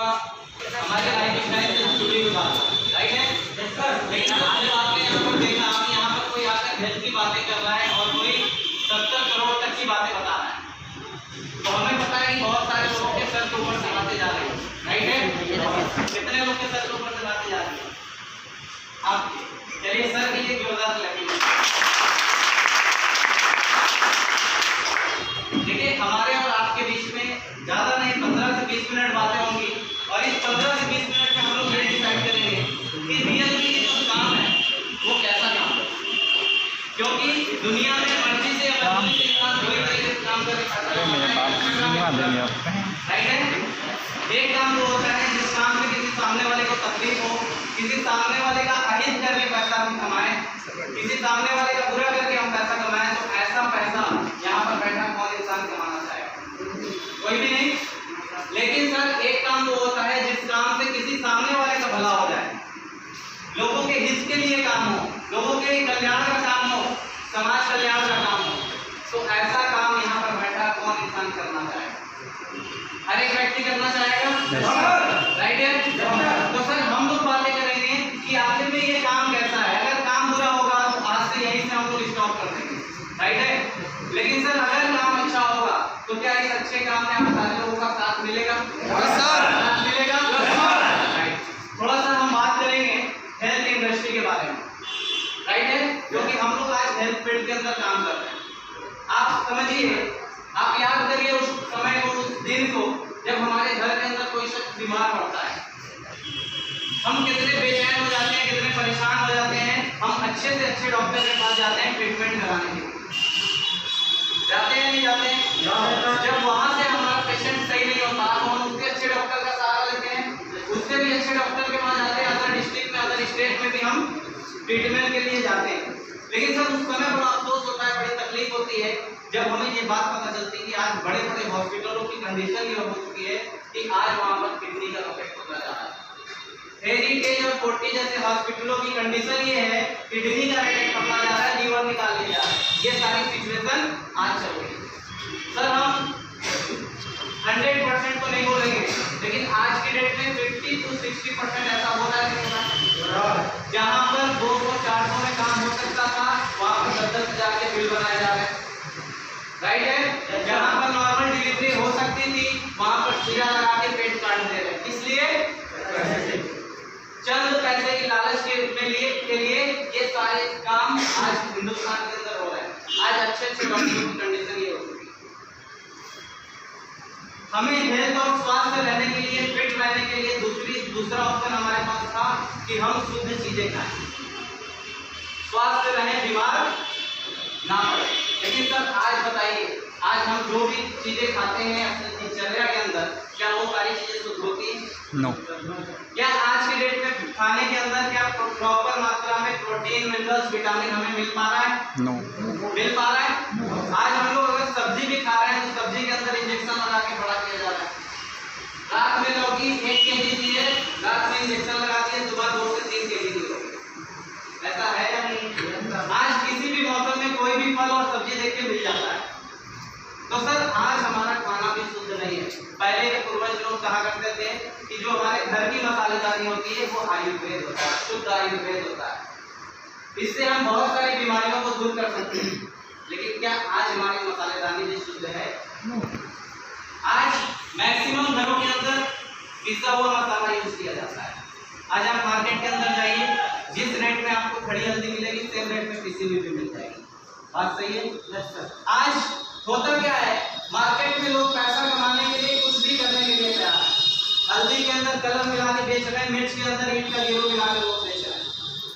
हमारे life style से जुड़ी हुई बात है, राइट है। लेकिन आज आपने यहाँ पर देखा, हम यहाँ पर कोई आकर हेल्थ की बातें कर रहा है और कोई 70 करोड़ तक की बातें बता रहा है, तो हमें पता है कि बहुत सारे लोगों के सर के ऊपर से बातें जा रही है, राइट है। कितने लोग के सर के ऊपर से बातें जा रही है आप? चलिए सर के लिए जोरदार लगेगी। देखिए हमारे और आपके बीच में ज़्यादा नहीं 15 से 20 मिनट बातें होंगी और इस 15 से 20 मिनट में हम लोग ये डिसाइड करेंगे कि रियल में ये जो काम है वो कैसा काम है, क्योंकि दुनिया में मर्जी से इंसान दो ही तरीके से काम करके राइट है। एक काम वो होता है जिस काम में किसी सामने वाले को तकलीफ हो, किसी सामने वाले का अहित करके पैसा हम कमाएं, किसी सामने वाले का बुरा करके हम पैसा कमाएं, तो ऐसा पैसा यहाँ पर बैठा कौन इंसान कमाना चाहेगा? कोई भी नहीं। लेकिन सर एक काम वो होता है जिस काम से किसी सामने वाले का भला हो जाए, लोगों के हित के लिए काम हो, लोगों के कल्याण का काम हो, समाज कल्याण का काम हो, तो ऐसा काम यहाँ पर बैठा कौन इंसान करना चाहेगा? हर एक व्यक्ति करना चाहेगा, राइट है। तो सर हम लोग बातें करेंगे कि आखिर में ये काम कैसा है। अगर काम बुरा होगा तो आज से यहीं से हम लोग स्टॉप कर देंगे, राइट है। लेकिन सर अगर काम अच्छा होगा तो क्या इस अच्छे काम में आप सारे लोगों का साथ मिलेगा? साथ मिलेगा। थोड़ा सा हम बात करेंगे हेल्थ इंडस्ट्री के बारे में, राइट है, क्योंकि हम लोग आज हेल्थ फील्ड के अंदर काम कर रहे हैं। आप समझिए, आप याद करिए उस समय को, उस दिन को जब हमारे घर के अंदर कोई शख्स बीमार पड़ता है, हम कितने बेचैन हो जाते हैं, कितने परेशान हो जाते हैं। हम अच्छे से अच्छे डॉक्टर के पास जाते हैं ट्रीटमेंट कराने के लिए, जाते हैं नहीं जाते हैं? जब वहां से हमारा पेशेंट सही नहीं होता तो हम उससे अच्छे डॉक्टर का सहारा लेते हैं, उससे भी अच्छे डॉक्टर के पास जाते हैं। अदर डिस्ट्रिक्ट में, अदर स्टेट में भी हम ट्रीटमेंट के लिए जाते हैं। लेकिन सर उस समय बड़ा अफसोस होता है, बड़ी तकलीफ होती है जब हमें ये बात पता चलती है कि आज बड़े बड़े हॉस्पिटलों की कंडीशन ये हो चुकी है कि आज वहाँ पर किडनी का अफेक्ट होता जा रहा है। हेरिटेज और 40 जैसे हॉस्पिटलों की कंडीशन ये है, किडनी का अटैक होता जा रहा है, लीवर निकाल लिया जा रहा है। ये सारी सिचुएशन आज चल रही है। सर हम 100% तो नहीं बोलेंगे, लेकिन आज की डेट में 50 to 60% ऐसा हो रहा है जहाँ पर 200-400 में काम हो सकता था, वहाँ पर 10-10 हजार के बिल बनाए जा रहे हैं, राइट है। जहाँ पर नॉर्मल डिलीवरी हो सकती थी वहाँ पर शीरा लगा के पेट काट दे रहे हैं, इसलिए चंद पैसे की लालच के लिए ये सारे काम आज हिंदुस्तान के अंदर हो रहे हैं। आज अच्छे अच्छे डॉक्टरों की कंडीशन ये हो चुकी है। हमें हेल्थ और स्वास्थ्य रहने के लिए, फिट रहने के लिए दूसरा ऑप्शन हमारे पास था कि हम शुद्ध चीजें खाएं, स्वस्थ रहें, बीमार ना पड़े। लेकिन सर आज बताइए, आज हम जो भी चीजें खाते हैं अपनी दिनचर्या के अंदर, क्या वो सारी चीजें शुद्ध होती हैं? नो। क्या आज की डेट में खाने के अंदर क्या प्रॉपर मात्रा में प्रोटीन, मिनरल्स, विटामिन हमें मिल पा रहा है? नो। मिल पा रहा है? आज हम लोग अगर सब्जी भी खा रहे हैं तो सब्जी के अंदर इंजेक्शन लगा के बड़ा किया जा रहा है। रात में लौकी 1 kg दिए, रात में इंजेक्शन लगा दिए, सुबह 2 से 3 kg दी होगी। ऐसा है या नहीं? आज किसी भी मौसम में कोई भी फल और सब्जी देख के मिल जाता है। तो सर आज हमारा खाना भी शुद्ध नहीं है। पहले के पूर्वज लोग कहा करते थे कि जो हमारे घर की मसालेदारी होती है वो आयुर्वेद होता है, शुद्ध आयुर्वेद होता है, इससे हम बहुत सारी बीमारियों को दूर कर सकते हैं। लेकिन क्या आज हमारी मसालेदारी भी शुद्ध है? आज मैक्सिमम घरों के अंदर पिसा हुआ मसाला यूज किया जाता है। आज आप मार्केट के अंदर जाइए, जिस रेट में आपको खड़ी हल्दी मिलेगी सेम रेट में पिसी हुई भी मिल जाएगी। बात सही है? Yes sir. आज होता क्या है, मार्केट में लोग पैसा कमाने के लिए कुछ भी करने के लिए तैयार है। हल्दी के अंदर कलर मिला के बेच रहे हैं, मिर्च के अंदर ईंट का गिरोह मिला के लोग बेच रहे हैं।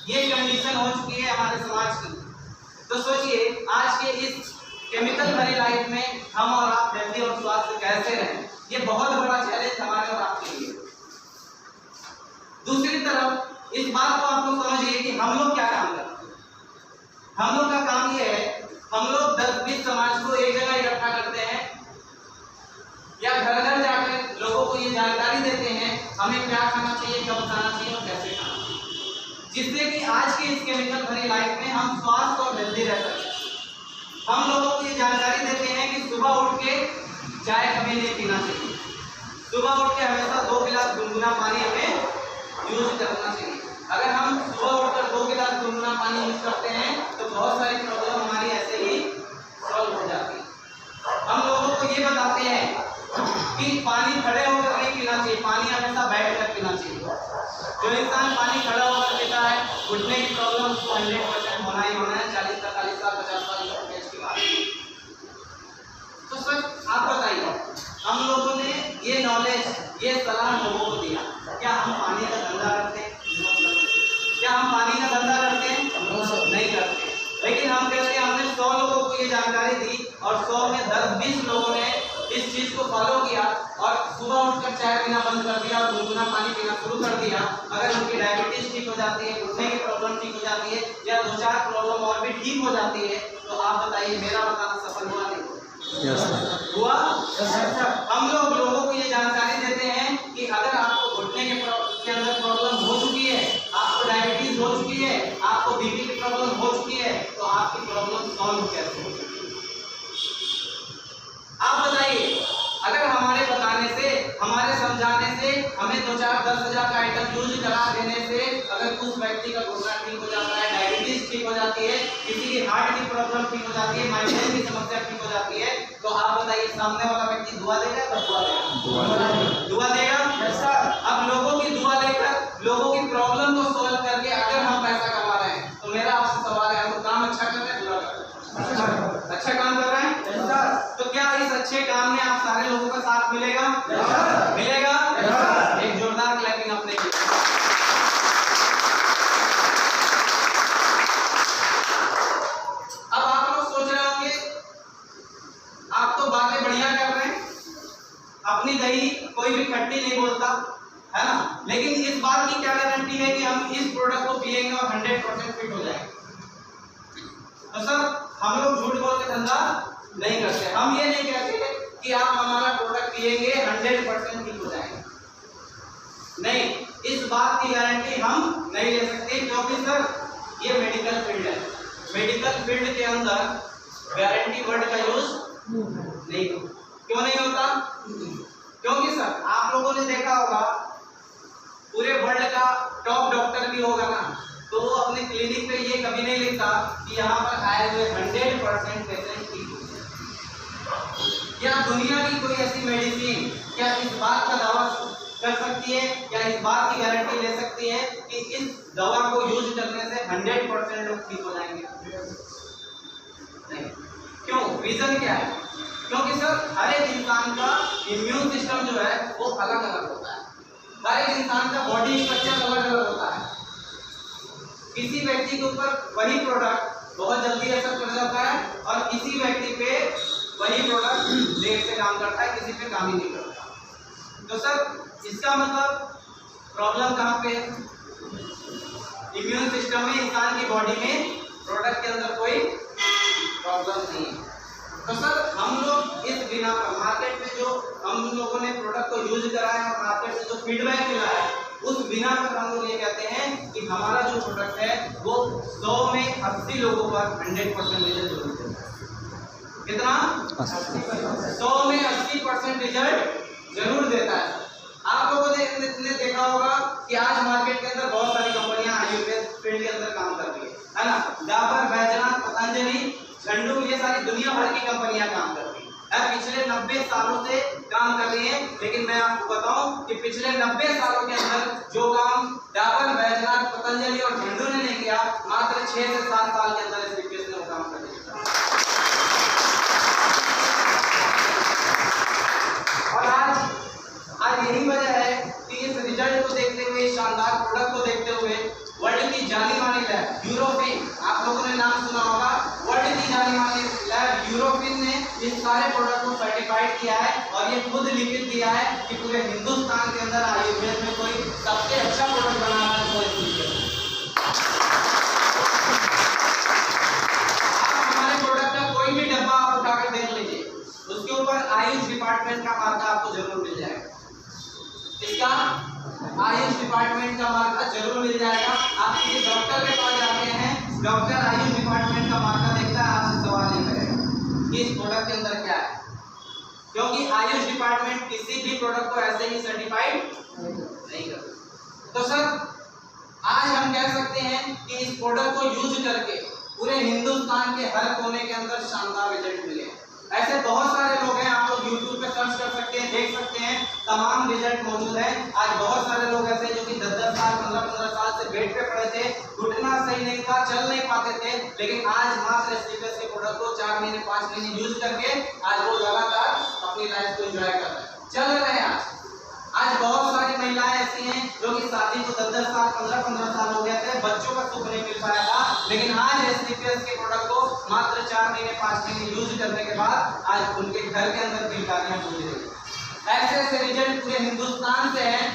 ये कंडीशन हो चुकी है हमारे समाज की। तो सोचिए आज के इस केमिकल भरी लाइफ में हम और आप हेल्दी और स्वास्थ्य कैसे रहें, ये बहुत बड़ा चैलेंज हमारे और आपके लिए। दूसरी तरफ इस बात को आप लोग समझिए कि हम लोग क्या काम करते हैं। हम लोग का काम ये है, हम लोग 10-20 समाज को एक जगह इकट्ठा करते हैं या घर घर जाकर लोगों को ये जानकारी देते हैं हमें क्या खाना चाहिए, कब खाना चाहिए और कैसे खाना चाहिए, जिससे कि आज की इस केमिकल भरी लाइफ में हम स्वास्थ्य और हेल्दी रह सकें। हम लोगों को ये जानकारी देते हैं कि सुबह उठ के चाय कभी नहीं पीना चाहिए, सुबह उठ के हमेशा 2 गिलास चाहिए, पानी हमेशा बैठ कर पीना चाहिए। जो इंसान पानी खड़ा होकर पीता है, घुटने की प्रॉब्लम उसको 100% होना ही होना है, 40-45 साल 50 साल की एज की बात। तो सर आप बताइए, हम लोगों ने ये नॉलेज, ये सलाह लोगों को दिया, क्या हम पानी का धंधा करते हैं? क्या हम पानी का धंधा करते हैं? नहीं करते। लेकिन हम कहते हैं हमने 100 लोगों को ये जानकारी दी और 100 में 10-20 लोगों ने इस चीज को फॉलो किया और सुबह उठकर चाय पीना बंद कर दिया और गुनगुना पानी पीना शुरू कर दिया। अगर उनकी डायबिटीज ठीक हो जाती है, घुटने की प्रॉब्लम ठीक हो जाती है, या 2-4 प्रॉब्लम और भी ठीक हो जाती है, तो आप बताइए मेरा बताना सफल हुआ नहीं हुआ? हम लोगों को ये जानकारी देते हैं कि अगर आपको घुटने के अंदर प्रॉब्लम हो चुकी है, आपको डायबिटीज हो चुकी है, आपको बीपी की प्रॉब्लम हो चुकी है, तो आपकी प्रॉब्लम सॉल्व कैसे हो? आप बताइए, अगर हमारे बताने से, हमारे समझाने से, हमें 2-4-10 हजार का आइटम यूज करा देने से अगर उस व्यक्ति का घुटना ठीक हो जाता है, डायबिटीज ठीक हो जाती है, किसी की हार्ट की प्रॉब्लम ठीक हो जाती है, माइग्रेन की समस्या ठीक हो जाती है, तो आप बताइए सामने वाला व्यक्ति दुआ देगा? दुआ देगा? अब लोगों की दुआ लेकर, लोगों की प्रॉब्लम को सॉल्व करके अगर हम पैसा कमा रहे हैं, तो मेरा आपसे सवाल है, हम काम अच्छा कर रहे हैं, बुरा कर रहे हैं? अच्छा काम कर रहे हैं। तो क्या इस अच्छे काम में आप सारे लोगों का साथ मिलेगा? मिलेगा? एक जोरदार क्लैपिंग अपने लिए। अब आप लोग सोच रहे होंगे, आप तो बातें बढ़िया कर रहे हैं, अपनी दही कोई भी खट्टी नहीं बोलता है ना, लेकिन इस बात की क्या गारंटी है कि हम इस प्रोडक्ट को पिएंगे और 100% फिट हो जाएंगे? तो सर हम लोग झूठ बोल के धंधा नहीं करते। हम ये नहीं कहते कि आप हमारा प्रोडक्ट पिएंगे 100% ठीक हो जाएंगे, नहीं, इस बात की गारंटी हम नहीं ले सकते, क्योंकि सर ये मेडिकल फील्ड है। मेडिकल फील्ड के अंदर गारंटी वर्ड का यूज नहीं होता। क्यों नहीं होता? क्योंकि सर आप लोगों ने देखा होगा, पूरे वर्ल्ड का टॉप डॉक्टर भी होगा ना, तो वो अपने क्लिनिक पे ये कभी नहीं लिखता कि यहाँ पर आए हुए 100% पेशेंट ठीक हो जाए। या दुनिया की कोई ऐसी मेडिसिन क्या इस बात का दावा कर सकती है, या इस बात की गारंटी ले सकती है कि इस दवा को यूज करने से 100% लोग ठीक हो जाएंगे? नहीं। क्यों? रीजन क्या है? क्योंकि सर हर एक इंसान का इम्यून सिस्टम जो है वो अलग अलग होता है, हर एक इंसान का बॉडी स्ट्रक्चर अलग अलग होता है। किसी व्यक्ति के ऊपर वही प्रोडक्ट बहुत जल्दी असर कर जाता है और किसी व्यक्ति पे वही प्रोडक्ट लेट से काम करता है, किसी पे काम ही नहीं करता। तो सर इसका मतलब प्रॉब्लम कहाँ पे है? इम्यून सिस्टम में, इंसान की बॉडी में प्रोडक्ट के अंदर कोई प्रॉब्लम नहीं है। तो सर हम लोग इस बिना पर मार्केट में जो हम लोगों ने प्रोडक्ट को यूज करा है और मार्केट में जो फीडबैक मिला है, उस बिना पर हम लोग ये कहते हैं कि हमारा जो प्रोडक्ट है वो 100 में 80 लोगों पर 100% रिजल्ट जरूर देता है। कितना? 100 में 80% रिजल्ट जरूर देता है। आप लोगों ने देखा होगा कि आज मार्केट के अंदर बहुत सारी कंपनियां आयुर्वेद फील्ड के अंदर काम कर रही है ना, डाबर, बैजनाथ, पतंजलि, झंडू, ये सारी दुनिया भर की कंपनियां काम कर रही है, पिछले 90 सालों से काम कर रही है। लेकिन मैं आपको बताऊं कि पिछले 90 सालों के अंदर जो काम डाबर, बैजनाथ, पतंजलि और झंडू ने नहीं किया, मात्र 6 से 7 साल के अंदर इस विकेट ने वो काम कर दिया। और आज यही वजह है कि इस रिजल्ट को देखते हुए, शानदार प्रोडक्ट को देखते हुए, वर्ल्ड की जानी मानी लैब यूरोपिन, आप लोगों ने नाम सुना होगा, वर्ल्ड की जानी मानी लैब यूरोपिन ने इस सारे प्रोडक्ट को सर्टिफाइड किया है और ये खुद लिखित दिया है कि पूरे हिंदुस्तान के अंदर आयुर्वेद में कोई सबसे अच्छा प्रोडक्ट बना रहा है वो आप हमारे प्रोडक्ट का कोई भी डब्बा आप उठाकर देख लीजिए, उसके ऊपर आयुष डिपार्टमेंट का मार्का आपको जरूर मिल जाएगा। इसका आयुष डिपार्टमेंट का मार्का जरूर मिल जाएगा। आप किसी डॉक्टर के पास जाते हैं, डॉक्टर आयुष डिपार्टमेंट का मार्का देखता है, आपसे सवाल नहीं करेगा कि इस प्रोडक्ट के अंदर क्या है, क्योंकि आयुष डिपार्टमेंट किसी भी प्रोडक्ट को ऐसे ही सर्टिफाइड नहीं करता। तो सर आज हम कह सकते हैं कि इस प्रोडक्ट को यूज करके पूरे हिंदुस्तान के हर कोने के अंदर शानदार रिजल्ट मिले। ऐसे बहुत सारे लोग हैं, आप लोग YouTube पे सर्च कर सकते हैं, देख सकते हैं, तमाम रिजल्ट मौजूद है। आज बहुत सारे लोग ऐसे जो कि 10-10 साल 15-15 साल से बेड पे पड़े थे, घुटना सही नहीं था, चल नहीं पाते थे, लेकिन आज मात्र स्लीपर्स के प्रोडक्ट को 4 महीने 5 महीने यूज करके आज वो लगातार अपनी लाइफ को एंजॉय कर रहे हैं, चल रहे हैं। आज बहुत सारी महिलाएं ऐसी हैं जो कि शादी को 10-10 साल 15-15 साल हो गए थे, बच्चों का सुख नहीं मिल पाया था, लेकिन आज स्लीपर्स के प्रोडक्ट को मात्र 4 महीने 5 महीने यूज करने के बाद आज उनके घर के अंदर बीमारियां हो रही है। ऐसे ऐसे रिजल्ट पूरे हिंदुस्तान से हैं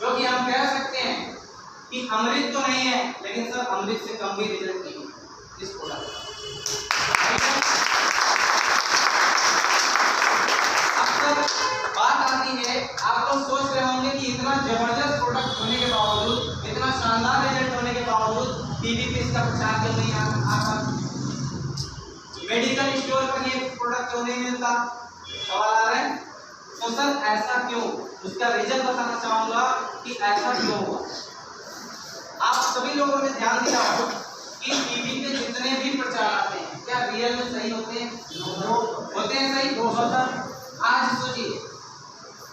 जो कि हम कह सकते हैं कि अमृत तो नहीं है, लेकिन सर अमृत से कम भी रिजल्ट नहीं है इस प्रोडक्ट। बात आती है, आप लोग सोच रहे होंगे कि इतना जबरदस्त प्रोडक्ट होने के बावजूद, इतना शानदार रिजल्ट होने के बावजूद टीवी पे इसका प्रचार क्यों नहीं आता, मेडिकल स्टोर पर ये प्रोडक्ट क्यों नहीं मिलता, सवाल आ रहा है। तो सर ऐसा क्यों, उसका रीजन बताना चाहूंगा कि ऐसा क्यों हुआ। आप सभी लोगों ने ध्यान दिया हो कि टीवी पे जितने भी प्रचार आते हैं क्या रियल में सही होते हैं? होते हैं सही? आज सोचिए,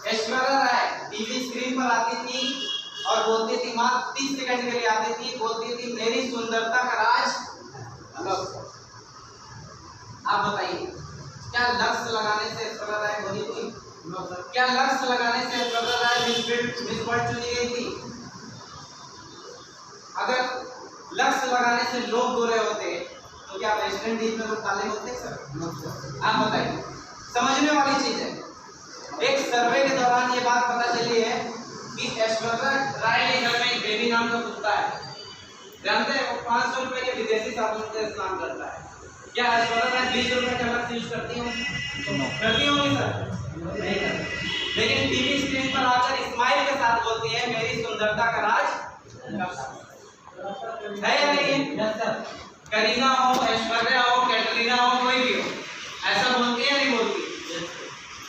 ऐश्वर्या राय टीवी स्क्रीन पर आती थी और बोलती थी, मात्र 30 सेकंड के लिए आती थी, बोलती थी मेरी सुंदरता का राज। आप बताइए, क्या लक्ष्य लगाने से ऐश्वर्या राय बनी थी? क्या लक्ष्य लगाने से ऐश्वर्या राय मिस वर्ल्ड चुनी गई थी? अगर लक्ष्य लगाने से लोग गोरे होते तो क्या वेस्टर्न डिश में लोग काले होते सर? आप बताइए, समझने वाली चीज है। एक सर्वे के दौरान ये बात पता चली है कि ऐश्वर्या राय के घर में एक बेबी नाम का कुत्ता है, जानते हैं? वो 500 रुपए के विदेशी साबुन से स्नान करता है। क्या ऐश्वर्या राय 20 रुपए का लक्ष्य यूज करती होंगी? करती होंगी सर? नहीं करती। लेकिन टीवी स्क्रीन पर आकर स्माइल के साथ बोलती है मेरी सुंदरता का राज है या नहीं है? करीना हो, ऐश्वर्या हो, कैटरीना हो, कोई भी हो, ऐसा बोलती है नहीं बोलती?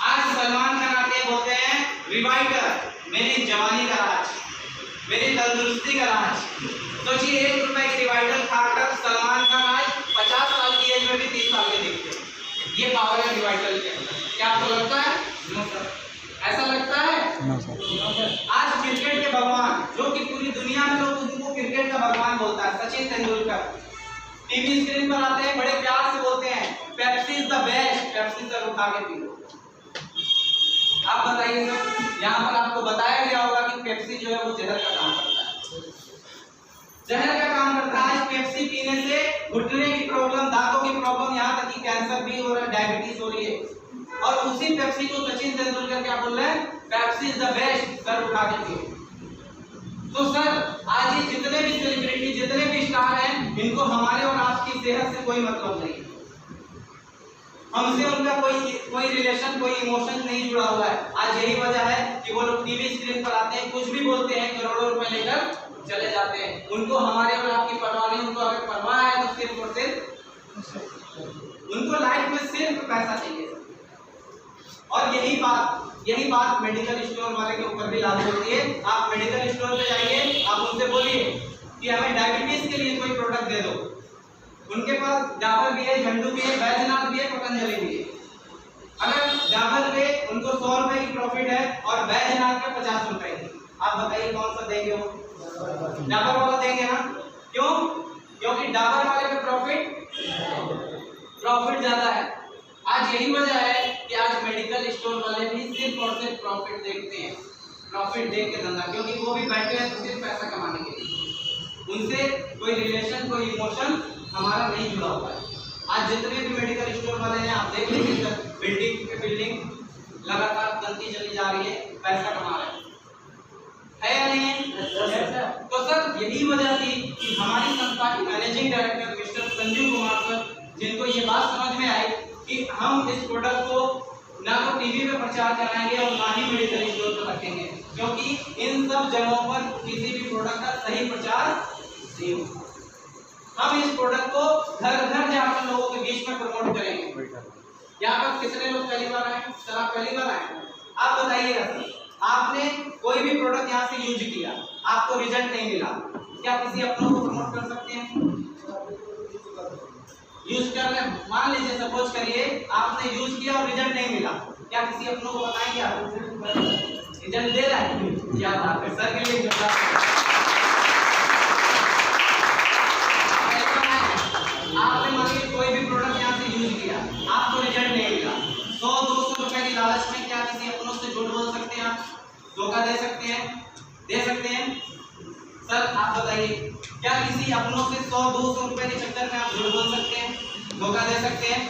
आज सलमान खान आते हैं, बोलते हैं रिवाइटर मेरी जवानी का राज, मेरी तंदुरुस्ती का राज। सोचिए, 1 रुपए की रिवाइटर खाकर सलमान खान आज 50 साल की एज में भी 30 साल के दिखते हैं। ये पावर है रिवाइटर के अंदर। क्या आपको लगता है? ऐसा लगता है? आज क्रिकेट के भगवान, जो कि पूरी दुनिया में लोग उनको क्रिकेट का भगवान बोलता है, सचिन तेंदुलकर, टीवी स्क्रीन पर आते हैं, बड़े प्यार से बोलते हैं Pepsi is the best, Pepsi sir उठा के पी लो। आप बताइए सर, यहाँ पर आपको बताया गया होगा कि पेप्सी जो है वो जहर का काम करता है, जहर का काम करता है। आज पेप्सी पीने से घुटने की प्रॉब्लम, दांतों की प्रॉब्लम, यहाँ तक कि कैंसर भी हो रहा है, डायबिटीज हो रही है। और उसी पेप्सी को सचिन तेंदुलकर क्या बोल रहे हैं? Pepsi is the best, sir उठा के पिए। तो सर आज ये जितने भी सेलिब्रिटी, जितने भी स्टार हैं, इनको हमारे और आपकी सेहत से कोई मतलब नहीं है, हमसे उनका कोई रिलेशन, कोई इमोशन नहीं जुड़ा हुआ है। आज यही वजह है कि वो लोग टीवी स्क्रीन पर आते हैं, कुछ भी बोलते हैं, करोड़ों रुपए लेकर चले जाते हैं। उनको हमारे और आपकी परवाह नहीं, उनको अगर परवाह है तो सिर्फ और सिर्फ उनको लाइफ में सिर्फ पैसा चाहिए। और यही बात मेडिकल स्टोर वाले के ऊपर भी लागू होती है। आप मेडिकल स्टोर पे जाइए, आप उनसे बोलिए कि हमें डायबिटीज के लिए कोई प्रोडक्ट दे दो। उनके पास डाबर भी है, झंडू भी है, बैजनाथ भी है, पतंजलि भी है। अगर डाबर पे उनको 100 रुपए की प्रॉफिट है और बैजनाथ पे 50 रुपए की, आप बताइए कौन सा देंगे? वो डाबर वाला देंगे ना। क्यों? क्योंकि डाबर वाले पे प्रॉफिट ज्यादा है। आज यही वजह है कि आज मेडिकल स्टोर वाले भी सिर्फ और सिर्फ प्रॉफिट देखते हैं, प्रॉफिट देख के धंधा, क्योंकि वो भी बैठे हैं तो सिर्फ पैसा कमाने के लिए, उनसे कोई रिलेशन, कोई इमोशन हमारा नहीं जुड़ा हुआ है। आज जितने भी मेडिकल स्टोर वाले हैं, आप देख लीजिए सर, बिल्डिंग पे बिल्डिंग लगातार बनती चली जा रही है, पैसा कमा रहे हैं या नहीं है? तो सर यही वजह थी कि हमारी संस्था के managing director mister Sanju Kumar sir, जिनको ये बात समझ में आई कि हम इस प्रोडक्ट को ना तो टीवी पे प्रचार कराएंगे और ना ही मेडिकल स्टोर पर रखेंगे, क्योंकि इन सब जगहों पर किसी भी प्रोडक्ट का सही प्रचार नहीं होगा। हम इस प्रोडक्ट को घर घर जाकर लोगों के बीच में प्रमोट करेंगे। यहाँ पर कितने लोग पहली बार आए? सर आप पहली बार आए, आप बताइएगा सर, आपने कोई भी प्रोडक्ट यहाँ से यूज किया, आपको रिजल्ट नहीं मिला, क्या किसी अपनों को प्रमोट कर सकते हैं? यूज करने, मान लीजिए सपोज करिए आपने यूज किया और रिजल्ट नहीं मिला, क्या किसी अपनों को बताएंगे आप रिजल्ट दे रहा है? क्या बात है सर के लिए आपने मान लीजिए कोई भी प्रोडक्ट यहाँ से यूज किया, आपको रिजल्ट नहीं मिला, 100-200 रुपए की लालच में क्या किसी अपनों से झूठ बोल सकते हैं? आप धोखा दे सकते हैं? दे सकते हैं? सर आप बताइए, क्या किसी अपनों से 100-200 रुपए के चक्कर में आप झूठ बोल सकते हैं? धोखा दे सकते हैं?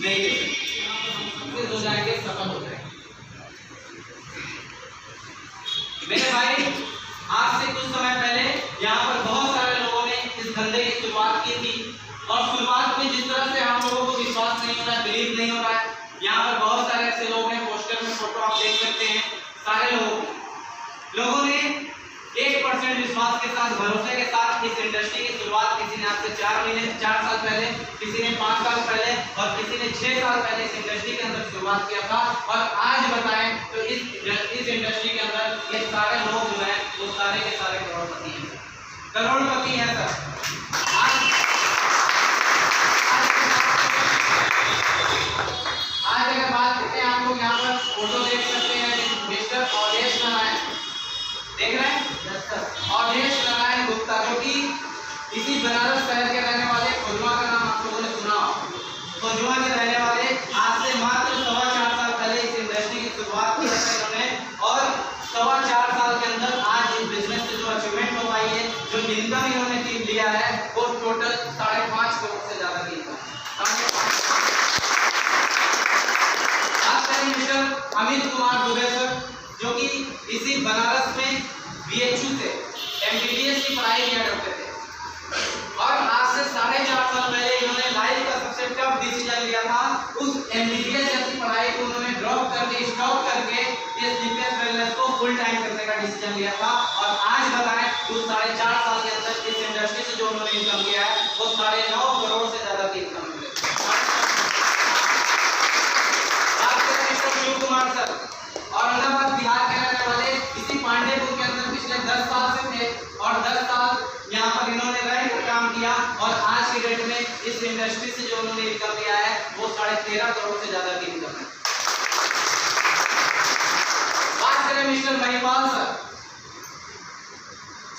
नहीं दे सकते, हो जाएंगे, सफल हो जाएंगे। मेरे भाई आज से कुछ समय पहले यहाँ पर बहुत सारे लोगों ने इस धंधे की शुरुआत की थी, और शुरुआत में जिस तरह से आप लोगों को विश्वास नहीं हो रहा है, बिलीव नहीं हो रहा है, यहाँ पर बहुत सारे ऐसे लोग हैं, पोस्टर में फोटो आप देख सकते हैं, सारे लोगों ने 1% विश्वास के साथ, भरोसे के साथ इस इंडस्ट्री की शुरुआत, किसी ने आपसे 4 साल पहले, किसी ने 5 साल पहले और किसी ने 6 साल पहले इस इंडस्ट्री के अंदर शुरुआत किया था। और आज बताएं तो इस इंडस्ट्री के अंदर ये सारे लोग जो हैं वो सारे के सारे करोड़पति हैं, करोड़पति हैं सर। आज अगर बात करते हैं, आप लोग यहाँ पर फोटो देख सकते हैं, मिस्टर अवधेश नारायण देख रहे हैं, अवधेश नारायण गुप्ता, जो कि इसी बनारस शहर के रहने वाले, खोजवा का नाम आप लोगों ने सुना, खोजवा के रहने वाले, आज से मात्र 4.25 साल पहले इस इंडस्ट्री की शुरुआत की है इन्होंने, और 4.25 साल के अंदर आज इस बिजनेस से जो अचीवमेंट हो पाई है, जो इनकम इन्होंने लिया है, वो टोटल 5.5 करोड़ से ज्यादा की income. Mister Amit Kumar Dubey sir, जो कि इसी बनारस में BHU से MBBS की पढ़ाई किया करते थे, और आज से 4.5 साल पहले इन्होंने लाइफ का सबसे टफ डिसीजन लिया था। उस MBBS जैसी पढ़ाई को उन्होंने ड्रॉप करके, स्टॉप करके इस DPS वेलनेस को फुल टाइम करने का डिसीजन लिया था, और आज बताएं उस 4.5 साल के अंदर इस इंडस्ट्री से जो उन्होंने इनकम किया है वो 9.5 करोड़ से ज्यादा की इनकम है। कुमार सर औरंगाबाद बिहार के रहने वाले, इसी पांडेपुर के अंदर पिछले 10 साल से थे, और 10 साल यहाँ पर इन्होंने रह कर काम किया, और आज की डेट में इस इंडस्ट्री से जो उन्होंने इनकम लिया है वो 13.5 करोड़ से ज्यादा की इनकम है। बात करें मिस्टर महिपाल सर,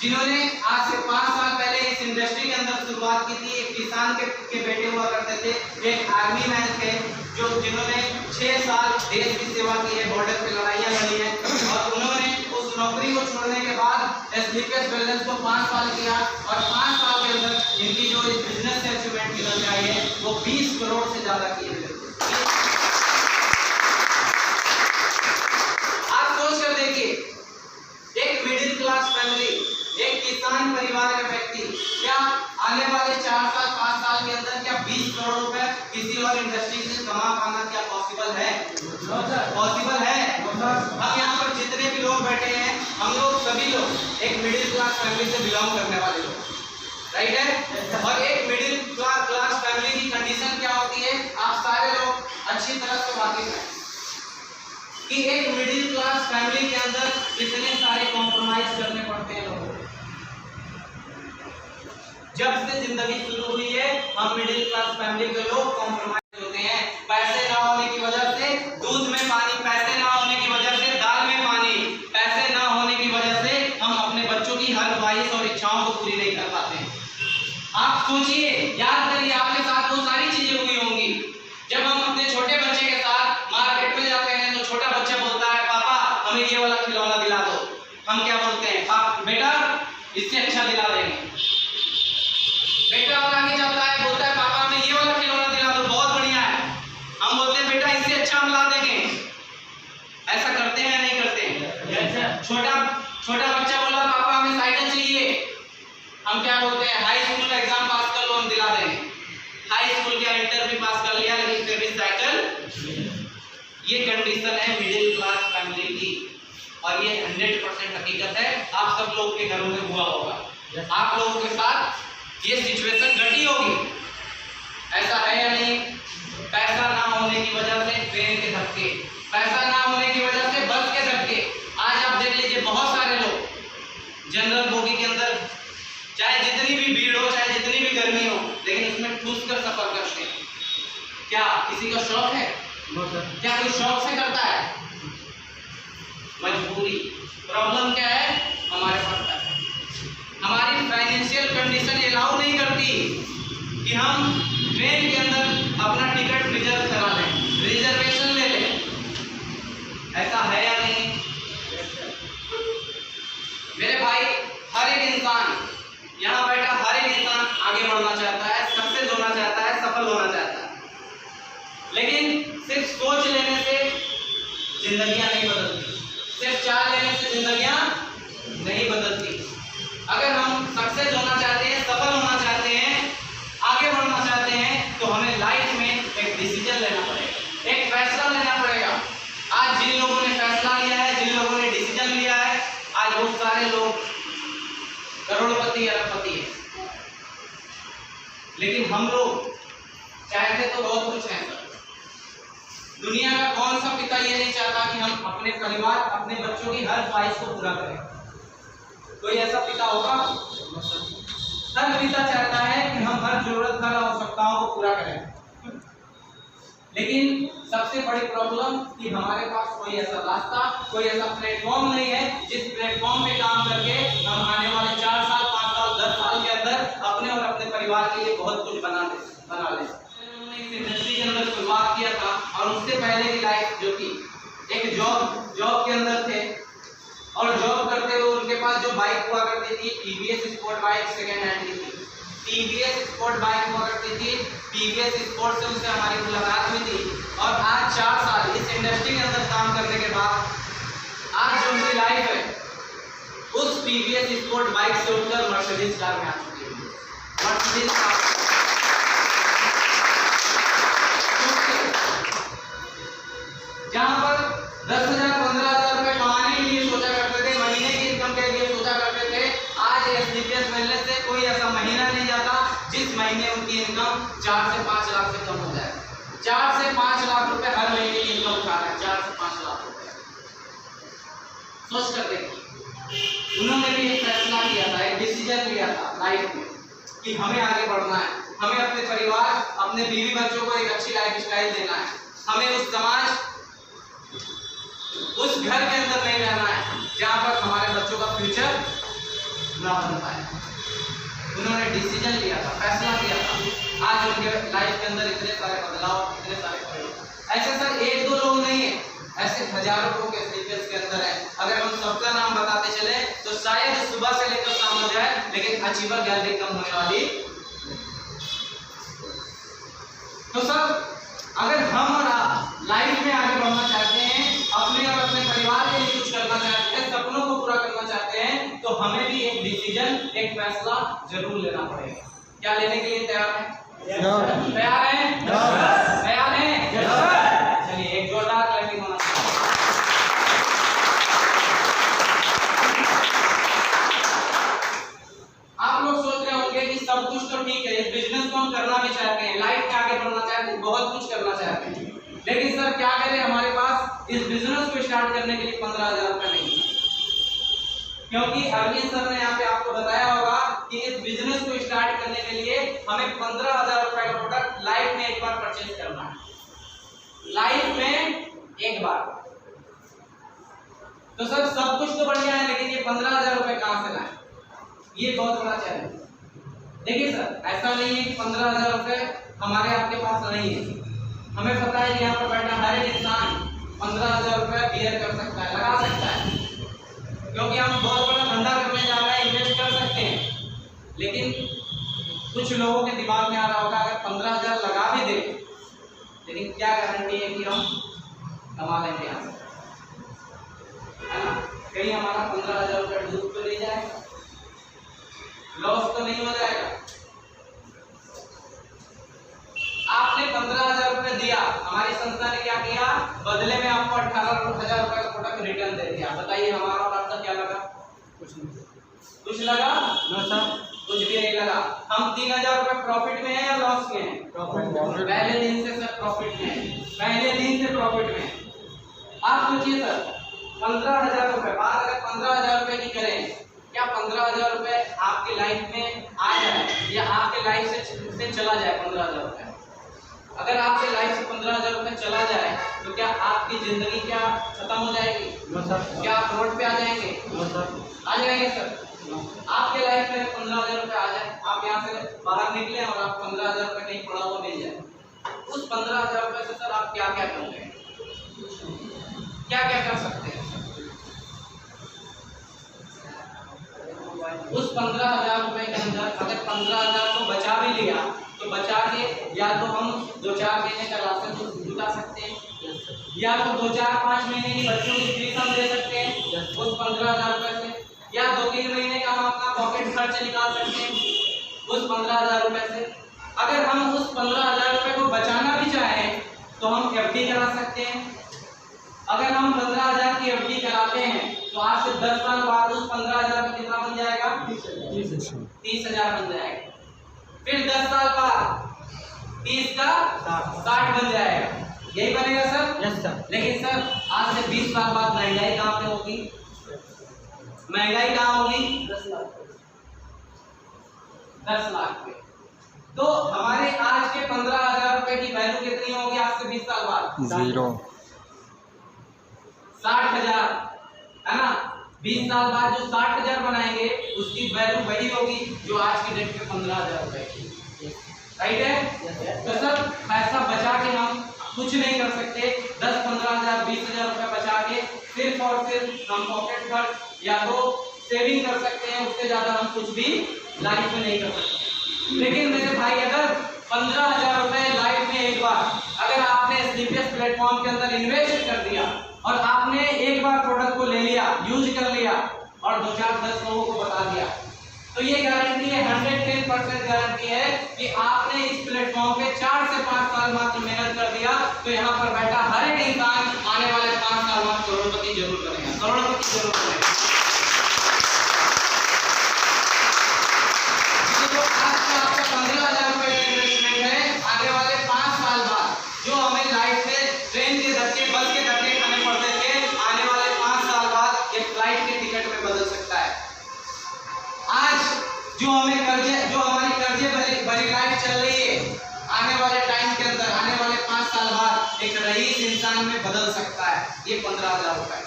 जिन्होंने आज से 5 साल पहले इस इंडस्ट्री के अंदर शुरुआत की थी। एक किसान के बेटे हुआ करते थे, एक आर्मी मैन थे, जिन्होंने 6 साल देश की सेवा की है, बॉर्डर पे लड़ाइयाँ लड़ी हैं, और उन्होंने उस नौकरी को छोड़ने के बाद DPS वेलनेस को 5 साल किया, और 5 साल के अंदर इनकी जो इस बिजनेस से अचीवमेंट निकल के आई है वो 20 करोड़ से ज्यादा की है। आप सोच कर देखिए, एक मिडिल क्लास फैमिली, एक किसान परिवार का व्यक्ति, क्या आने वाले 4 साल 5 साल के अंदर क्या 20 करोड़ रुपए किसी और इंडस्ट्री से कमा पाना क्या पॉसिबल है? पॉसिबल है। अब यहाँ पर जितने भी लोग बैठे हैं, हम लोग सभी लोग एक मिडिल क्लास फैमिली से बिलोंग करने वाले लोग, राइट है? और एक मिडिल क्लास फैमिली की कंडीशन क्या होती है, आप सारे लोग अच्छी तरह से वाकिफ हैं कि एक मिडिल क्लास फैमिली के अंदर कितने सारे कॉम्प्रोमाइज करने पड़ते हैं लोगों को। जब से जिंदगी शुरू हुई है, हम मिडिल क्लास फैमिली के लोग कॉम्प्रोमाइज होते हैं। पैसे ना होने की वजह से दूध में पानी, पैसे ना होने की वजह से दाल में पानी, पैसे ना होने की वजह से हम अपने बच्चों की हर ख्वाहिश और इच्छाओं को पूरी नहीं कर पाते। आप सोचिए, याद करिए, आपके साथ वो सारी चीजें हुई होंगी। जब हम अपने छोटे बच्चे के साथ मार्केट में जाते हैं तो छोटा बच्चा बोलता है, पापा हमें ये वाला खिलौना दिला दो। हम क्या बोलते हैं, बेटा इससे अच्छा दिला देंगे। बेटा वाला आगे चलता है, बोलता है पापा हमें ये वाला खिलौना दिला दो, बहुत बढ़िया है। हम बोलते हैं बेटा इससे अच्छा हम ला देंगे। ऐसा करते हैं या नहीं करते? छोटा बच्चा बोला पापा हमें साइकिल चाहिए, हम क्या बोलते हैं, हाई स्कूल का एग्जाम पास कर लो हम दिला देंगे। हाई स्कूल का इंटर भी पास कर लिया लेकिन फिर भी साइकिल। ये कंडीशन है मिडिल क्लास फैमिली की, और ये 100% हकीकत है। आप सब लोग के घरों में हुआ होगा, आप लोगों के साथ ये सिचुएशन घटी होगी, ऐसा है या नहीं? पैसा ना होने की वजह से ट्रेन के धक्के, पैसा ना होने की वजह से बस के धक्के। आज आप देख लीजिए, बहुत सारे लोग जनरल बोगी के अंदर चाहे जितनी भी भीड़ हो, चाहे जितनी भी गर्मी हो, लेकिन उसमें ठूस कर सफर करते हैं। क्या किसी का शौक है? क्या कोई शौक से करता है? मजबूरी। प्रॉब्लम क्या है? हमारे पास पैसा, हमारी फाइनेंशियल कंडीशन अलाउ नहीं करती कि हम ट्रेन के अंदर अपना टिकट रिजर्व करा लें, रिजर्वेशन ले लें। ऐसा है या नहीं? मेरे भाई, हर एक इंसान यहाँ बैठा, हर एक इंसान आगे बढ़ना चाहता है, सक्सेस होना चाहता है, सफल होना चाहता है, लेकिन सिर्फ सोच लेने से जिंदगियां नहीं बदलती, सिर्फ चाह लेने से जिंदगियां नहीं बदलती। अगर हम सक्सेस होना चाहते हैं, सफल होना चाहते हैं, आगे बढ़ना चाहते हैं, तो हमें लाइफ में एक डिसीजन लेना पड़ेगा, एक फैसला लेना पड़ेगा। आज जिन लोगों ने फैसला लिया है, जिन लोगों ने डिसीजन लिया है, आज बहुत सारे लोग करोड़पति अरबपति है, लेकिन हम लोग चाहते तो बहुत कुछ है। दुनिया का कौन सा पिता ये नहीं चाहता कि हम अपने परिवार, अपने बच्चों की हर ख्वाहिश को पूरा करें? कोई ऐसा पिता होगा? हर पिता चाहता है कि हम हर जरूरत, हर आवश्यकताओं को पूरा करें, लेकिन सबसे बड़ी प्रॉब्लम कि हमारे पास कोई ऐसा रास्ता, कोई ऐसा प्लेटफॉर्म नहीं है जिस प्लेटफॉर्म पे काम करके हम आने वाले 4 साल, 5 साल, 10 साल के अंदर अपने और अपने परिवार के लिए बहुत कुछ बना लें। इंडस्ट्री के अंदर शुरुआत किया था, और उससे पहले की लाइफ जो थी, एक जॉब के अंदर थे, और जॉब करते हुए उनके पास जो बाइक हुआ करती थी, TVS sport bike second hand की थी। टीवीएस स्पोर्ट बाइक हुआ करती थी, टीवीएस स्पोर्ट से उनसे हमारी मुलाकात हुई थी, और आज 4 साल इस इंडस्ट्री के अंदर काम करने के बाद आज जो उनकी लाइफ है, उस टीवीएस स्पोर्ट बाइक से उठकर मर्सिडीज कार में आ चुकी है। मर्सिडीज कार जहाँ पर 10,000, 15,000 रुपए कमाने के लिए सोचा करते थे, महीने की इनकम के लिए सोचा करते थे, आज एसडीपीएस मिलने से कोई ऐसा महीना नहीं जाता जिस महीने उनकी इनकम 4 से 5 लाख से कम हो जाए। 4 से 5 लाख रुपए हर महीने की इनकम उठा रहे हैं, 4 से 5 लाख रुपए। सोच कर देखिए, उन्होंने भी एक फैसला लिया था, एक डिसीजन लिया था लाइफ में कि हमें आगे बढ़ना है, हमें अपने परिवार, अपने बीवी बच्चों को एक अच्छी लाइफ स्टाइल देना है, हमें उस समाज, उस घर के अंदर नहीं रहना है जहां पर हमारे बच्चों का फ्यूचर ना बन पाए। उन्होंने डिसीजन लिया था, फैसला लिया था, आज उनके लाइफ के अंदर इतने सारे बदलाव, इतने सारे परिवर्तन। ऐसे सर 1-2 लोग नहीं है, ऐसे हजारों लोग एसडीपीएस के अंदर है। अगर हम सबका नाम बताते चले तो शायद सुबह से लेकर शाम हो जाए, लेकिन अचीवर गैलरी कम होने वाली। तो सर अगर हम और आप लाइफ में आगे बढ़ना चाहते हैं, अपने और अपने परिवार के लिए कुछ करना चाहते हैं, सपनों को पूरा करना चाहते हैं, तो हमें भी एक डिसीजन, एक फैसला जरूर लेना पड़ेगा। क्या लेने के लिए तैयार हैं? तैयार हैं? तैयार हैं? चलिए एक जोरदार क्लैपिंग होना चाहिए। आप लोग सोच रहे होंगे कि सब कुछ तो ठीक है, इस बिजनेस को हम करना भी चाहते हैं, लाइफ में आगे बढ़ना चाहते हैं, बहुत कुछ करना चाहते हैं, लेकिन सर क्या करें, हमारे पास इस बिजनेस को स्टार्ट करने के लिए 15,000 रुपये नहीं है। क्योंकि अरविंद सर ने यहाँ पे आपको बताया होगा कि इस बिजनेस को स्टार्ट करने के लिए हमें 15,000 रुपए का प्रोडक्ट लाइफ में एक बार परचेज करना है, लाइफ में एक बार। तो सर सब कुछ तो बढ़िया है, लेकिन ये 15,000 रुपए कहाँ से लाए, ये बहुत बड़ा चैलेंज। देखिए सर ऐसा नहीं है कि 15,000 रुपए हमारे आपके पास नहीं है, हमें पता है कि यहाँ पर बैठा हर एक इंसान 15,000 रुपए बियर कर सकता है, लगा सकता है, क्योंकि हम बहुत बड़ा धंधा करने जा रहे हैं, इन्वेस्ट कर सकते हैं। लेकिन कुछ लोगों के दिमाग में आ रहा होगा अगर 15,000 लगा भी दे, लेकिन क्या गारंटी है कि हम कमा लेंगे यहाँ से, है ना? कहीं हमारा 15,000 रुपये डूब तो नहीं जाएगा, लॉस तो नहीं हो जाएगा। आपने 15,000 रुपये दिया, हमारी संस्था ने क्या किया, बदले में आपको 18,000 रुपये का प्रोडक्ट रिटर्न दे दिया। बताइए हमारा और आपका क्या लगा? कुछ नहीं। कुछ लगा? ना सर, कुछ भी नहीं लगा। हम 3,000 रुपये प्रॉफिट में है या लॉस में है? प्रॉफिट। पहले दिन से सर प्रॉफिट में है, पहले दिन से प्रॉफिट में। आप सोचिए सर 15,000 रुपये, बात अगर 15,000 रुपये की करें, क्या 15,000 रुपये आपके लाइफ में आ जाए या आपके लाइफ से चला जाए 15,000 रुपये? अगर आपके लाइफ से 15,000 रुपये चला जाए तो क्या आपकी जिंदगी क्या खत्म हो जाएगी? क्या आप रोड पे आ जाएंगे? आ जाएंगे सर। आपके लाइफ में 15,000 रुपये आ जाए, आप यहाँ से बाहर निकले और आप 15,000 रुपये कहीं पड़ा हुआ मिल जाए, उस 15,000 रुपये से सर आप क्या क्या करोगे? क्या क्या कर सकते हैं? उस 15,000 रुपये के अंदर अगर 15,000 को बचा भी लिया तो बचा के या तो हम 2-4 महीने का राशन जुटा सकते हैं, या तो 2-4-5 महीने की बच्चों की फीस हम दे सकते हैं उस 15,000 रुपये से, या 2-3 महीने का हम अपना पॉकेट खर्च निकाल सकते हैं उस 15,000 रुपये से। अगर हम उस 15,000 रुपये को बचाना भी चाहें तो हम एफडी करा सकते हैं। अगर हम 15,000 की एफडी कराते हैं तो आज से 10 साल बाद उस 15,000 का कितना बन जाएगा? 30,000 बन जाएगा। फिर 10 साल बाद 30 का 60 बन जाएगा। यही बनेगा सर? Yes sir. लेकिन सर आज से 20 साल बाद महंगाई कहाँ पे होगी? महंगाई कहाँ होगी? 10 लाख पे। तो हमारे आज के 15,000 रुपए की वैल्यू कितनी होगी आज से 20 साल बाद? 0। 60,000 है ना। 20 साल बाद जो 60,000 बनाएंगे उसकी वैल्यू वही होगी जो आज की डेट पे 15,000 रुपए की। राइट है? तो सर पैसा बचा के हम कुछ नहीं कर सकते। 10-15,000 20,000 रुपए बचा के सिर्फ और सिर्फ हम पॉकेट खर्च या तो सेविंग कर सकते हैं, उससे ज्यादा हम कुछ भी लाइफ में नहीं कर सकते। लेकिन मेरे भाई अगर 15,000 रुपए लाइफ में एक बार अगर आपने स्लीपियस प्लेटफॉर्म के अंदर इन्वेस्ट कर दिया और आपने एक बार प्रोडक्ट को ले लिया, यूज कर लिया और 2-4-10 लोगों को बता दिया, तो ये गारंटी है, 110% गारंटी है कि आपने इस प्लेटफॉर्म पे 4 से 5 साल मात्र मेहनत कर दिया तो यहाँ पर बैठा हर एक इंसान आने वाले 5 साल बाद करोड़पति जरूर बनेगा, करोड़पति जरूर बनेगा। तो आज का आपका 15,000 रुपए का इन्वेस्टमेंट है, आगे वाले 5 साल बाद जो हमें लाइफ में ट्रेन के धक्के बस के धक्के खाने पड़ते थे, आने वाले 5 साल बाद एक फ्लाइट के टिकट में बदल सकता है। आज जो हमें कर्जे जो हमारी कर्जे भरी लाइफ चल रही है, आने वाले टाइम के अंदर आने वाले 5 साल बाद एक रईस इंसान में बदल सकता है ये 15,000 रुपए।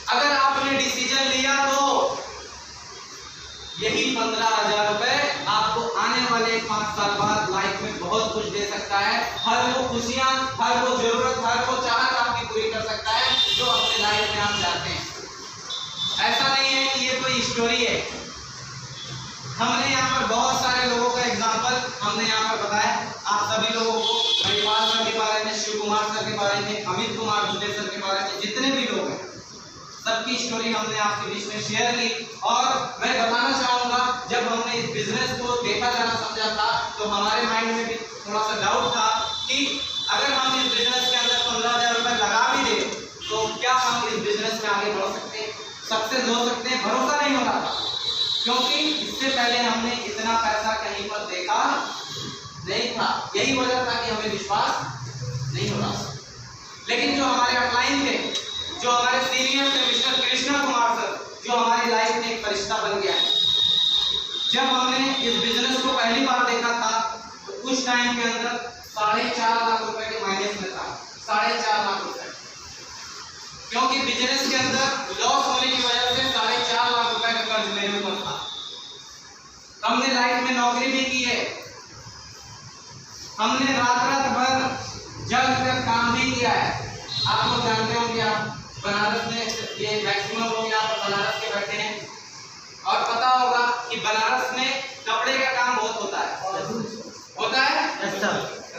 अगर आपने डिसीजन लिया तो यही 15,000 रुपए आपको आने वाले 5 साल बाद लाइफ में बहुत कुछ दे सकता है। हर वो खुशियां, हर वो जरूरत, हर वो चाहत आपकी पूरी कर सकता है जो अपने लाइफ में आप चाहते हैं। ऐसा नहीं है कि ये कोई स्टोरी है, हमने यहाँ पर बहुत सारे लोगों का एग्जाम्पल हमने यहाँ पर बताया आप सभी लोगों को, महिपाल सर के बारे में, शिव कुमार सर के बारे में, अमित कुमार दुबे सर के बारे में, जितने भी लोग हैं सबकी स्टोरी हमने आपके बीच में शेयर की। और मैं बताना चाहूँगा जब हमने इस बिजनेस को देखा जाना समझा था तो हमारे माइंड में भी थोड़ा सा डाउट था कि अगर हम इस बिजनेस के अंदर 15,000 रुपये लगा भी दें तो क्या हम इस बिजनेस में आगे बढ़ सकते हैं, सक्सेस हो सकते हैं? भरोसा नहीं हो रहा था क्योंकि इससे पहले हमने इतना पैसा कहीं पर देखा नहीं था। यही वजह था कि हमें विश्वास नहीं हो रहा। लेकिन जो हमारे अपलाइन थे, जो हमारे सीनियर थे मिस्टर कृष्णा कुमार सर, जो हमारी लाइफ में एक फरिश्ता बन गया है। जब हमने इस बिजनेस को पहली बार देखा था तो उस टाइम के अंदर 4.5 लाख रुपए के माइनस में था, 4.5 लाख रुपए, क्योंकि बिजनेस के अंदर लॉस होने की वजह से 4.5 लाख रुपए का कर्ज मेरे ऊपर था। हमने लाइफ में नौकरी भी की है, हमने रात भर जग कर काम भी किया है। आप लोग जानते हो कि आप बनारस में, ये मैक्सिमम लोग यहाँ पर बनारस के बैठे हैं और पता होगा कि बनारस में कपड़े का काम बहुत होता है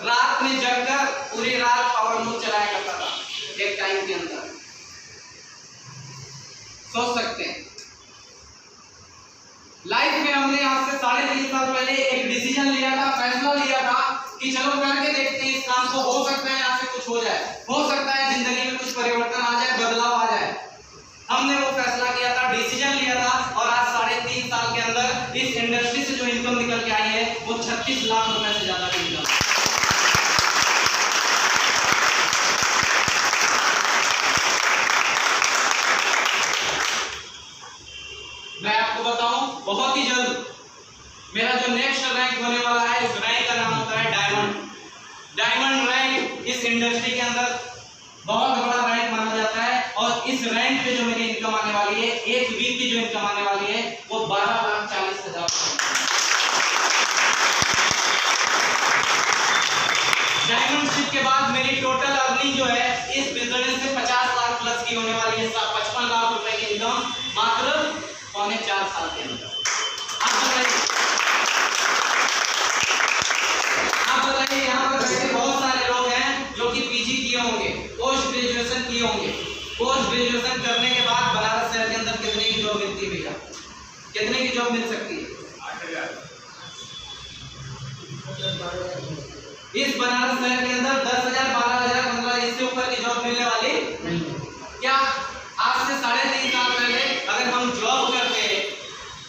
रात में जगकर पूरी रात पावर लूम चलाया करता था एक टाइम के अंदर। सोच सकते हैं लाइफ में हमने आज से 3.5 साल पहले एक डिसीजन लिया था, फैसला लिया था कि चलो करके देखते हैं इस काम को, हो सकता है यहाँ से कुछ हो जाए, हो सकता है जिंदगी में कुछ परिवर्तन आ जाए, बदलाव आ जाए। हमने वो फैसला किया था, डिसीजन लिया था और आज 3.5 साल के अंदर इस इंडस्ट्री से जो इनकम निकल के आई है वो 36 लाख रुपए से ज्यादा की इनकम। मैं आपको बताऊं बहुत ही जल्द मेरा जो नेक्स्ट रैंक होने वाला है उस रैंक का नाम होता है डायमंड। डायमंड रैंक इस इंडस्ट्री के अंदर बहुत बड़ा रैंक माना जाता है और इस रैंक पे जो मेरी इनकम आने वाली है, एक वीक की जो इनकम आने वाली है वो 12,40,000। डायमंडशिप के बाद मेरी टोटल अर्निंग जो है इस बिजनेस से 50 लाख प्लस की होने वाली है। 55 लाख रुपए की इनकम मात्र 4.25 साल के अंदर। आप बताइए यहाँ पर ऐसे बहुत सारे लोग हैं जो कि पीजी किए होंगे, पोस्ट ग्रेजुएशन किए होंगे। पोस्ट ग्रेजुएशन करने के बाद बनारस शहर के अंदर कितने की जॉब मिलती है भैया? कितने की जॉब मिल सकती है? 8,000। इस बनारस शहर के अंदर 10,000, 12,000, 15,000 इससे ऊपर की जॉब मिलने वाली नहीं। क्या आज से 3.5 साल पहले अगर हम जॉब करते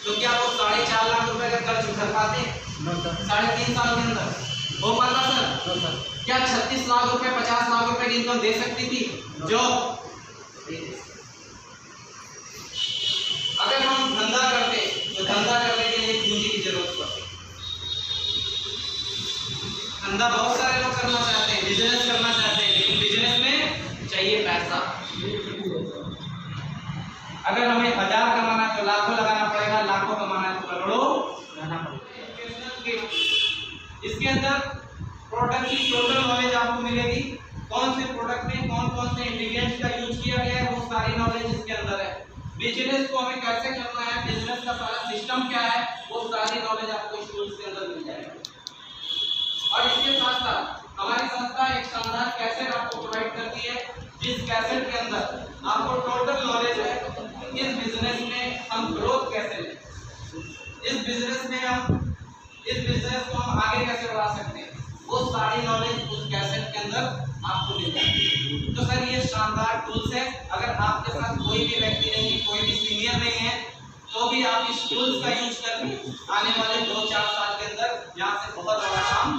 तो क्या वो 4.5 लाख रुपए का खर्च कर पाते? 3.5 साल के अंदर हो पाता सर? क्या 36 लाख रुपए, 50 लाख रुपए की इनकम दे सकती थी जॉब? अगर हम धंधा करते तो धंधा करने के लिए पूंजी की जरूरत पड़ती। धंधा बहुत सारे लोग करना चाहते हैं, बिजनेस करना चाहते हैं, लेकिन बिजनेस में चाहिए पैसा। अगर हमें 1000 कमाना है तो लाखों लगाना पड़ेगा, लाखों कमाना है तो करोड़ों लगाना पड़ेगा। इसके अंदर प्रोडक्ट की टोटल नॉलेज आपको मिलेगी। कौन से प्रोडक्ट में कौन कौन से इंग्रेडिएंट्स का यूज किया गया है वो सारी नॉलेज इसके अंदर है। बिजनेस को हमें कैसे करना है, बिजनेस का सारा सिस्टम क्या है, वो सारी नॉलेज आपको इस कोर्स के अंदर मिल जाएगी। और इसके साथ साथ हमारी संस्था एक शानदार कैसेट आपको प्रोवाइड करती है, जिस कैसेट के अंदर आपको टोटल नॉलेज है इस बिजनेस में हम ग्रोथ कैसे लें, इस बिजनेस को हम आगे कैसे बढ़ा सकते हैं, वो सारी नॉलेज उस कैसेट के अंदर आपको मिल जाएगी। तो सर ये शानदार टूल्स है। अगर आपके साथ कोई भी व्यक्ति नहीं है, कोई भी सीनियर नहीं है, तो भी आप इस टूल्स का यूज करके आने वाले 2-4 साल के अंदर यहाँ से बहुत बड़ा काम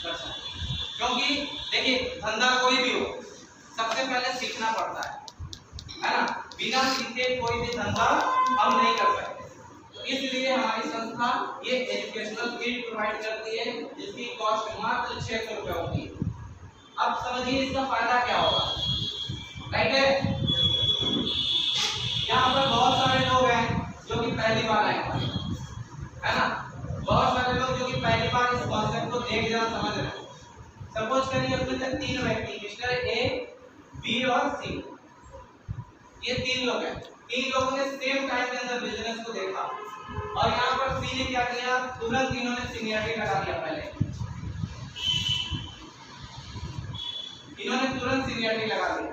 कर सकते हैं। क्योंकि देखिए धंधा कोई भी हो, सबसे पहले सीखना पड़ता है ना? बिना सीखे कोई भी धंधा हम नहीं कर सकते। इसलिए हमारी संस्था ये एजुकेशनल किट प्रोवाइड करती है, जिसकी कॉस्ट मात्र 600 रुपये होती है। अब समझिए इसका फायदा क्या होगा, राइट है? यहाँ पर बहुत सारे लोग हैं जो कि पहली बार आए है ना? बहुत सारे लोग जो कि पहली बार इस कॉन्सेप्ट को देख रहे समझ रहे हैं। सपोज करिए अपने तक 3 व्यक्ति, मिस्टर ए, बी और सी, ये 3 लोग हैं। 3 लोगों ने सेम टाइम के अंदर बिजनेस को देखा और यहाँ पर सी ने क्या किया, तुरंत इन्होंने सीनियरिटी लगा दिया। पहले इन्होंने तुरंत सीनियरिटी लगा दी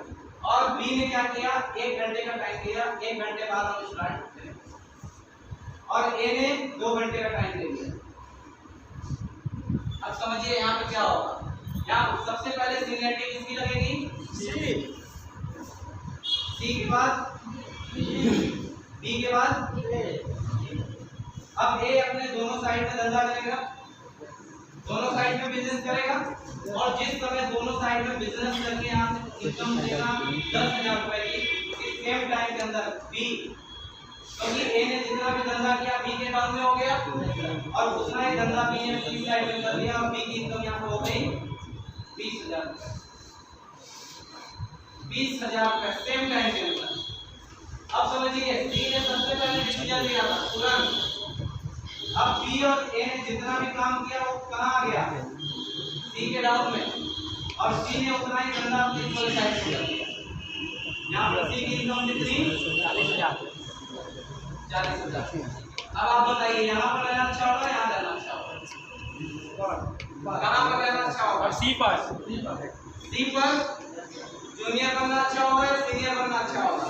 और बी ने क्या किया, 1 घंटे का टाइम दिया, 1 घंटे बाद हम स्टार्ट करते हैं, और ए ने 2 घंटे का टाइम दे दिया। अब समझिए यहाँ पे क्या होगा, यहाँ सबसे पहले सीनियरिटी किसकी लगेगी? सी के बाद बी के बाद अब ए अपने दोनों साइड में धंधा करेगा, दोनों साइड में बिजनेस करेगा, और जिस समय दोनों साइड में बिजनेस करके यहाँ से इनकम देगा 10,000 रुपए की, इस सेम टाइम के अंदर बी, क्योंकि ए ने जितना भी धंधा किया बी के अकाउंट में हो गया, और उतना ही धंधा बी ने सी साइड में कर दिया, और बी की इनकम यहाँ पे हो गई 20,000 रुपए। 20,000 रुपए सेम टाइम के अंदर। अब समझिए सी ने सबसे पहले डिसीजन लिया था तुरंत, अब बी और ए ने जितना भी काम किया वो कहाँ आ गया, सी के डाउन में, और सी ने उतना ही धंधा अपनी इक्वल साइड में कर दिया। यहाँ पर सी की इनकम कितनी, 40,000। अब आप बताइए यहाँ पर रहना अच्छा होगा, यहाँ रहना अच्छा होगा, कहाँ पर रहना अच्छा होगा? सी पर जूनियर बनना अच्छा होगा या सीनियर बनना अच्छा होगा?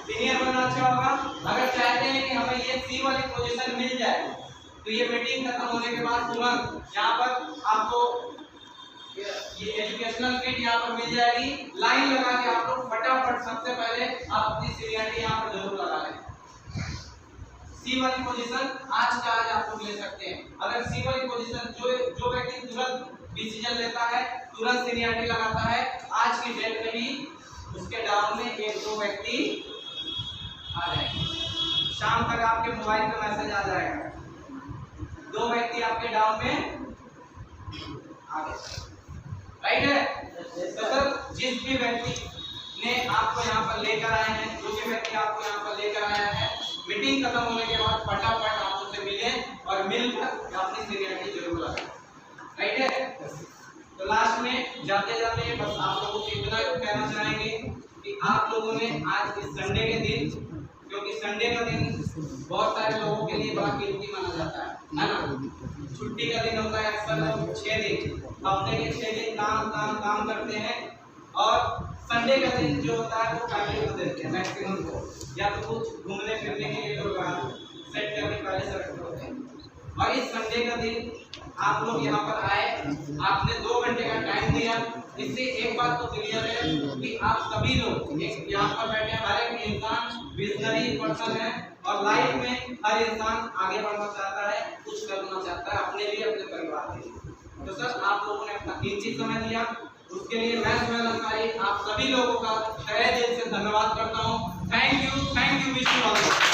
सीनियर बनना अच्छा होगा। अगर चाहते हैं कि हमें ये सी वाली पोजीशन मिल जाए तो ये मीटिंग खत्म होने के बाद तुरंत यहाँ पर आपको ये एजुकेशनल किट यहाँ पर मिल जाएगी। लाइन लगा के आप लोग फटाफट सबसे पहले आप अपनी सीनियरिटी यहाँ पर जरूर लगा लें। सी वाली पोजीशन आज का आज आप लोग ले सकते हैं। अगर सी वाली पोजीशन जो व्यक्ति तुरंत डिसीजन लेता है, तुरंत सीनियरिटी लगाता है, आज की डेट में ही उसके डाउन में 1-2 व्यक्ति आ जाएंगे। शाम तक आपके मोबाइल पे मैसेज आ जाएगा, 2 व्यक्ति आपके डाउन में आ गए। राइट है। तो सर जिस भी व्यक्ति ने आपको यहाँ पर लेकर आए हैं, जो भी व्यक्ति आपको यहाँ पर लेकर आया है, मीटिंग खत्म होने के बाद फटाफट आप उससे मिले और मिलकर अपनी सीनियरिटी जरूर लगाएं, राइट है। तो लास्ट में जाते जाते बस आप लोगों को इतना कहना चाहेंगे कि आप लोगों ने आज इस संडे के दिन, क्योंकि संडे का दिन बहुत सारे लोगों के लिए बड़ा कीमती माना जाता है ना, छुट्टी का दिन होता है अक्सर लोग 6 दिन, हफ्ते के 6 दिन काम काम काम करते हैं और संडे का दिन जो होता है वो फैमिली को देते हैं मैक्सिमम को, या तो कुछ घूमने फिरने के लिए लोग सेट करने पहले से रखते होते हैं। और इस संडे का दिन आप लोग यहाँ पर आए, आपने 2 घंटे का टाइम दिया, इससे एक बात तो क्लियर है कि आप सभी लोग यहाँ पर बैठे हर एक इंसान विजनरी पर्सन है और लाइफ में हर इंसान आगे बढ़ना चाहता है, कुछ करना चाहता है अपने लिए, अपने परिवार के लिए। तो सर आप लोगों ने अपना कीमती समय दिया, उसके लिए मैं सुहेल अंसारी आप सभी लोगों का तहे दिल से धन्यवाद करता हूँ। Thank you, wish you all.